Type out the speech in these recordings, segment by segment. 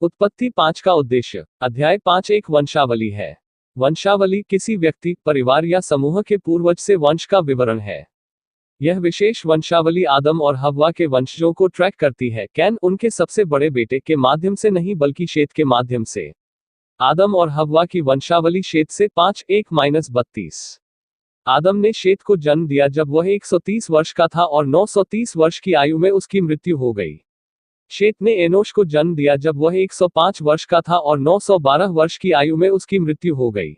उत्पत्ति 5 का उद्देश्य। अध्याय 5 एक वंशावली है। वंशावली किसी व्यक्ति, परिवार या समूह के पूर्वज से वंश का विवरण है। यह विशेष वंशावली आदम और हव्वा के वंशजों को ट्रैक करती है, कैन उनके सबसे बड़े बेटे के माध्यम से नहीं बल्कि शेत के माध्यम से। आदम और हव्वा की वंशावली शेत से 5:1-32। आदम ने शेत को जन्म दिया जब वह 130 वर्ष का था और 930 वर्ष की आयु में उसकी मृत्यु हो गई। शेत ने एनोश को जन्म दिया जब वह 105 वर्ष का था और 912 वर्ष की आयु में उसकी मृत्यु हो गई।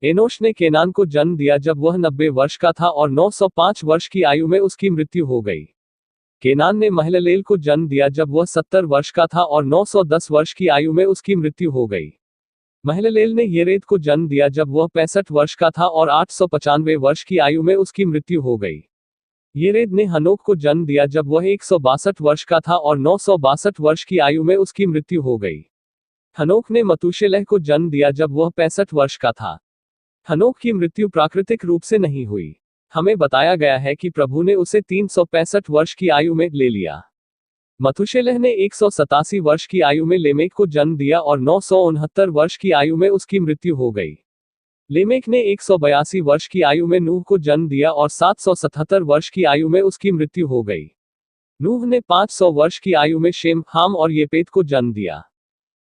एनोश ने केनान को जन्म दिया जब वह 90 वर्ष का था और 905 वर्ष की आयु में उसकी मृत्यु हो गई। केनान ने महललेल को जन्म दिया जब वह 70 वर्ष का था और 910 वर्ष की आयु में उसकी मृत्यु हो गई। महललेल ने येरेद को जन्म दिया जब वह 65 वर्ष का था और 895 वर्ष की आयु में उसकी मृत्यु हो गई। येरेद ने हनोक को जन्म दिया जब वह 162 वर्ष का था और 962 वर्ष की आयु में उसकी मृत्यु हो गई। हनोक ने मतूशेलह को जन्म दिया जब वह 65 वर्ष का था। हनोक की मृत्यु प्राकृतिक रूप से नहीं हुई। हमें बताया गया है कि प्रभु ने उसे 365 वर्ष की आयु में ले लिया। मतूशेलह ने 187 वर्ष की आयु में लेमेक को जन्म दिया और 969 वर्ष की आयु में उसकी मृत्यु हो गई। लेमेक ने 182 वर्ष की आयु में नूह को जन्म दिया और 777 वर्ष की आयु में उसकी मृत्यु हो गई। नूह ने 500 वर्ष की आयु में शेम, हाम और येपेत को जन्म दिया।